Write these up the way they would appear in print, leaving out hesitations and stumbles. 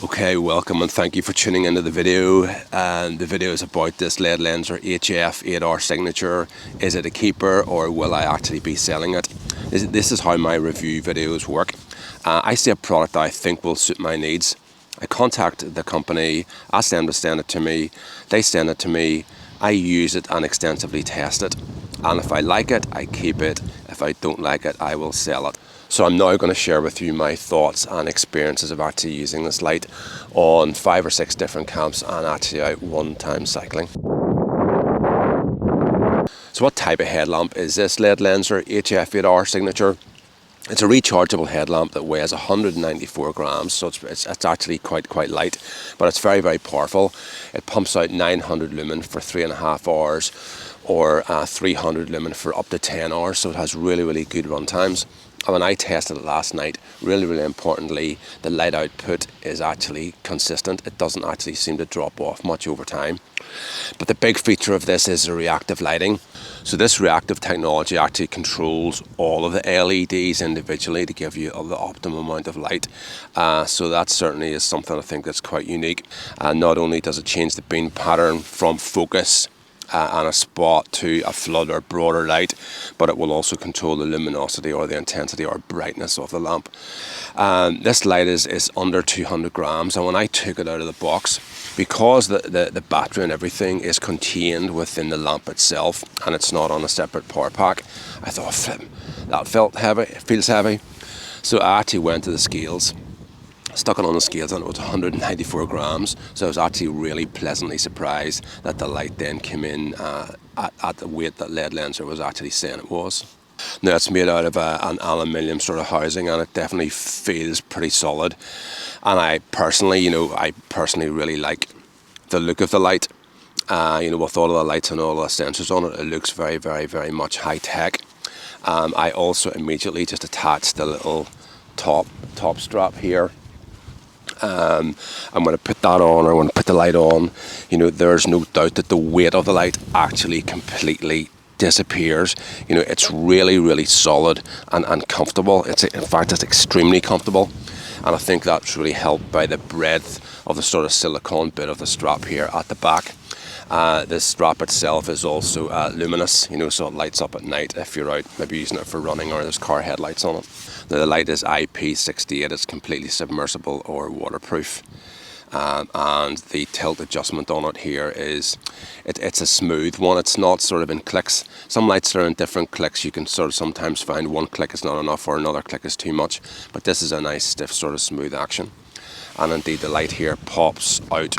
Okay, welcome and thank you for tuning into the video. And the video is about this Ledlenser HF8R signature. Is it a keeper or will I actually be selling it? This is how my review videos work. I see a product that I think will suit my needs. I contact the company, ask them to send it to me, they send it to me, I use it and extensively test it. And if I like it, I keep it. If I don't like it, I will sell it. So I'm now going to share with you my thoughts and experiences of actually using this light on 5 or 6 different camps and actually out one time cycling. So what type of headlamp is this Ledlenser HF8R signature? It's a rechargeable headlamp that weighs 194 grams, so it's actually quite light, but it's very powerful. It pumps out 900 lumen for 3.5 hours or 300 lumen for up to 10 hours, so it has really good run times. And when I tested it last night, really importantly, the light output is actually consistent. It doesn't actually seem to drop off much over time. But the big feature of this is the reactive lighting. So this reactive technology actually controls all of the LEDs individually to give you the optimum amount of light. So that certainly is something I think that's quite unique. Not only does it change the beam pattern from focus and a spot to a flood or broader light, but it will also control the luminosity or the intensity or brightness of the lamp. This light is under 200 grams, and when I took it out of the box, because the battery and everything is contained within the lamp itself and it's not on a separate power pack, I thought, flip, that felt heavy, it feels heavy. So I actually went to the scales, stuck it on the scales, and it was 194 grams. So I was actually really pleasantly surprised that the light then came in at the weight that Ledlenser was actually saying it was. Now it's made out of an aluminium sort of housing, and it definitely feels pretty solid. And I personally really like the look of the light. With all of the lights and all the sensors on it, it looks very much high tech. I also immediately just attached the little top strap here. I'm going to put that on, or when I put the light on, there's no doubt that the weight of the light actually completely disappears. It's really solid and comfortable. In fact, it's extremely comfortable, and I think that's really helped by the breadth of the sort of silicone bit of the strap here at the back. This strap itself is also luminous, so it lights up at night if you're out maybe using it for running or there's car headlights on it. Now, the light is IP68, it's completely submersible or waterproof. And the tilt adjustment on it here it's a smooth one. It's not sort of in clicks. Some lights are in different clicks. You can sort of sometimes find one click is not enough or another click is too much, but this is a nice stiff sort of smooth action. And indeed the light here pops out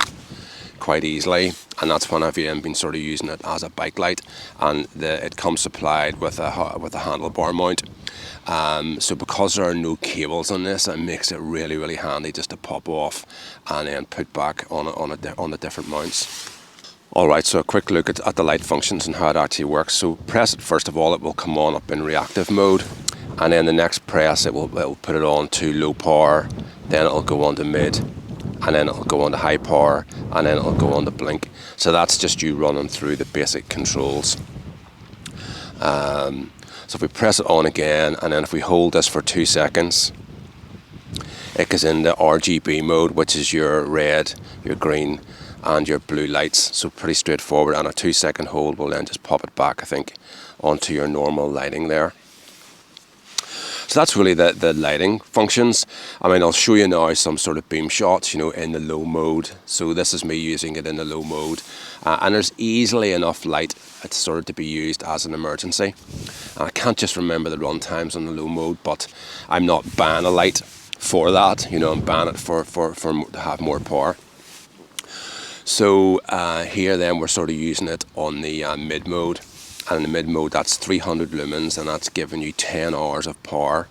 quite easily, and that's when I've been sort of using it as a bike light, and it comes supplied with a handlebar mount. So because there are no cables on this, it makes it really handy just to pop off and then put back on the different mounts. Alright, so a quick look at the light functions and how it actually works. So press it, first of all, it will come on up in reactive mode, and then the next press it will put it on to low power, then it'll go on to mid, and then it'll go on to high power, and then it'll go on to blink. So that's just you running through the basic controls. So if we press it on again, and then if we hold this for 2 seconds, it goes into RGB mode, which is your red, your green, and your blue lights. So pretty straightforward, and a 2-second hold will then just pop it back, I think, onto your normal lighting there. So that's really the lighting functions. I'll show you now some sort of beam shots, in the low mode. So this is me using it in the low mode. And there's easily enough light sort of to be used as an emergency. And I can't just remember the run times on the low mode, but I'm not banning a light for that. I'm banning it for to have more power. So here then we're sort of using it on the mid mode. And in the mid mode, that's 300 lumens, and that's giving you 10 hours of power.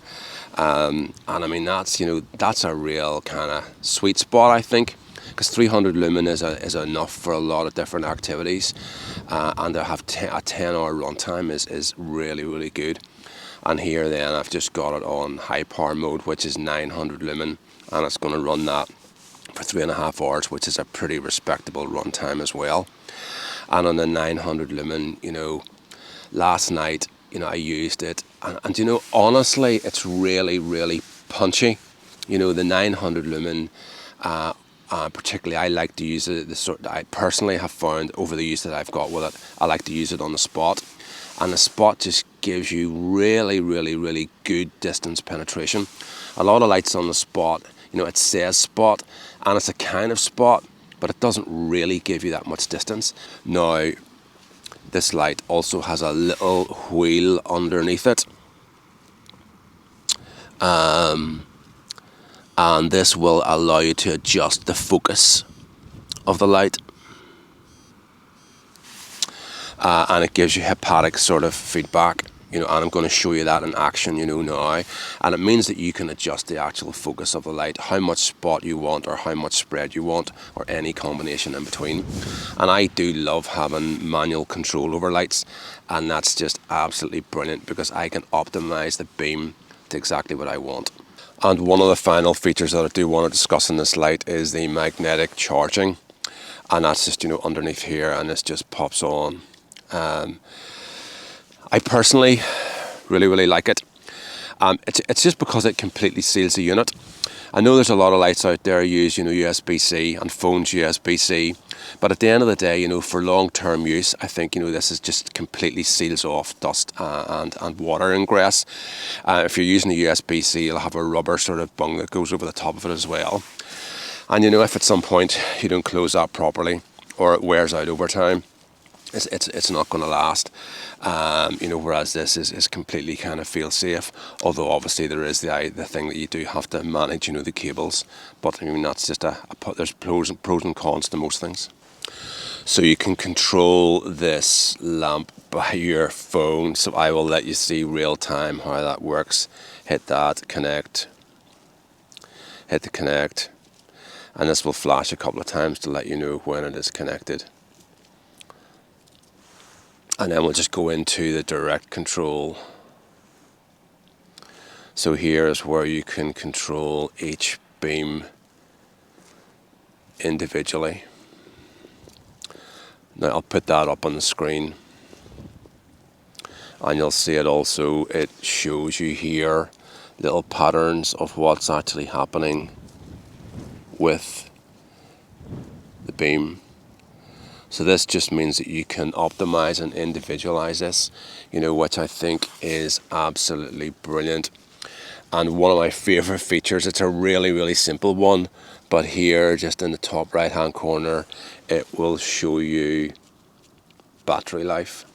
And that's a real kind of sweet spot, I think, because 300 lumen is enough for a lot of different activities, and to have a 10-hour runtime is really good. And here then I've just got it on high power mode, which is 900 lumen, and it's going to run that for 3.5 hours, which is a pretty respectable runtime as well. And on the 900 lumen, last night, I used it, and honestly, it's really punchy. The 900 lumen Particularly, I like to use it. I personally have found over the use that I've got with it, I like to use it on the spot, and the spot just gives you really, really, really good distance penetration. A lot of lights on the spot, it says spot, and it's a kind of spot, but it doesn't really give you that much distance. Now, this light also has a little wheel underneath it. And this will allow you to adjust the focus of the light. And it gives you hepatic sort of feedback, and I'm going to show you that in action, now. And it means that you can adjust the actual focus of the light, how much spot you want or how much spread you want, or any combination in between. And I do love having manual control over lights, and that's just absolutely brilliant because I can optimize the beam to exactly what I want. And one of the final features that I do want to discuss in this light is the magnetic charging, and that's just underneath here, and this just pops on. I personally really like it. It's just because it completely seals the unit. I know there's a lot of lights out there use USB-C and phones USB-C, but at the end of the day, for long-term use, I think this is just completely seals off dust and water ingress. If you're using a USB-C, you'll have a rubber sort of bung that goes over the top of it as well. And if at some point you don't close that properly, or it wears out over time, it's not going to last. Whereas this is completely kind of feel safe. Although obviously there is the thing that you do have to manage, the cables. But that's just there's pros and cons to most things. So you can control this lamp by your phone. So I will let you see real time how that works. Hit that, connect. Hit the connect. And this will flash a couple of times to let you know when it is connected. And then we'll just go into the direct control. So here is where you can control each beam individually. Now I'll put that up on the screen. And you'll see it also, it shows you here little patterns of what's actually happening with the beam. So this just means that you can optimize and individualize this, which I think is absolutely brilliant. And one of my favorite features, it's a really simple one, but here just in the top right hand corner, it will show you battery life.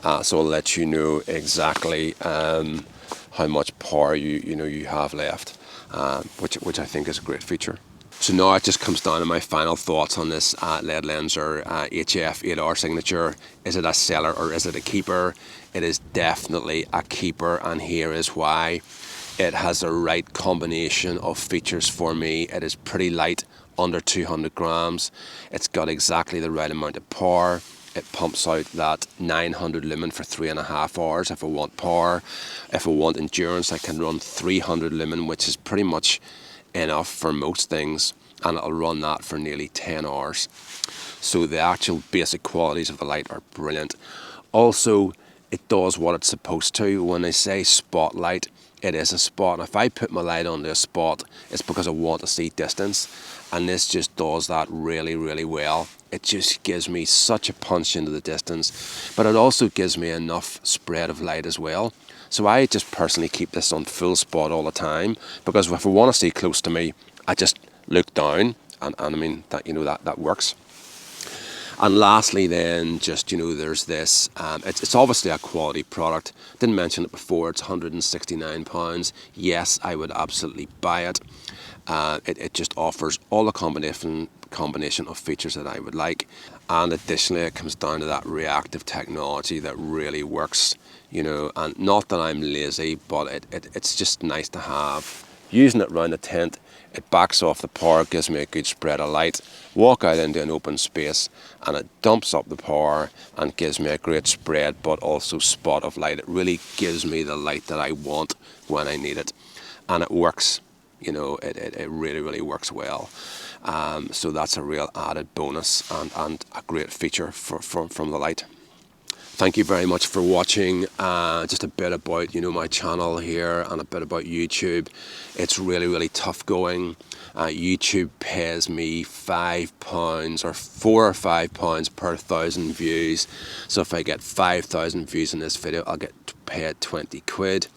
So it'll let you know exactly how much power you have left, which I think is a great feature. So now it just comes down to my final thoughts on this Ledlenser HF8R signature. Is it a seller or is it a keeper? It is definitely a keeper, and here is why. It has the right combination of features for me. It is pretty light, under 200 grams. It's got exactly the right amount of power. It pumps out that 900 lumen for 3.5 hours if I want power. If I want endurance, I can run 300 lumen, which is pretty much enough for most things, and it'll run that for nearly 10 hours. So the actual basic qualities of the light are brilliant. Also, it does what it's supposed to. When I say spotlight, it is a spot. If I put my light onto a spot, it's because I want to see distance, and this just does that really well. It just gives me such a punch into the distance, but it also gives me enough spread of light as well. So I just personally keep this on full spot all the time, because if I want to see close to me, I just look down, and I mean that that works. And lastly then, just there's this, it's obviously a quality product. Didn't mention it before, it's £169. Yes, I would absolutely buy it. It just offers all the combination of features that I would like, and additionally it comes down to that reactive technology that really works, and not that I'm lazy, but it's just nice to have. Using it around the tent, it backs off the power, gives me a good spread of light. Walk out into an open space and it dumps up the power and gives me a great spread, but also spot of light. It really gives me the light that I want when I need it, and it works. It really works well. So that's a real added bonus and a great feature from the light. thank you very much for watching. Just a bit about, my channel here and a bit about YouTube. It's really tough going. YouTube pays me £5 or £4 or £5 per 1,000 views. So if I get 5,000 views in this video, I'll get paid 20 quid.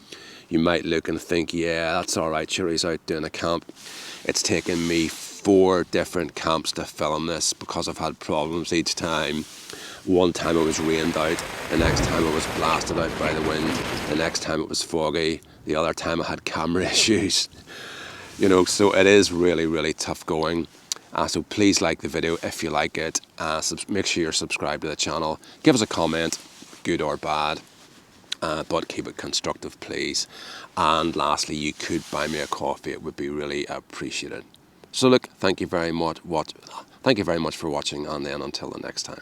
You might look and think, yeah, that's alright, sure, he's out doing a camp. It's taken me 4 different camps to film this because I've had problems each time. One time it was rained out, the next time it was blasted out by the wind, the next time it was foggy, the other time I had camera issues. So it is really tough going. So please like the video if you like it. Make sure you're subscribed to the channel. Give us a comment, good or bad, but keep it constructive, please. And lastly, you could buy me a coffee. It would be really appreciated. So look, thank you very much for watching, and then until the next time.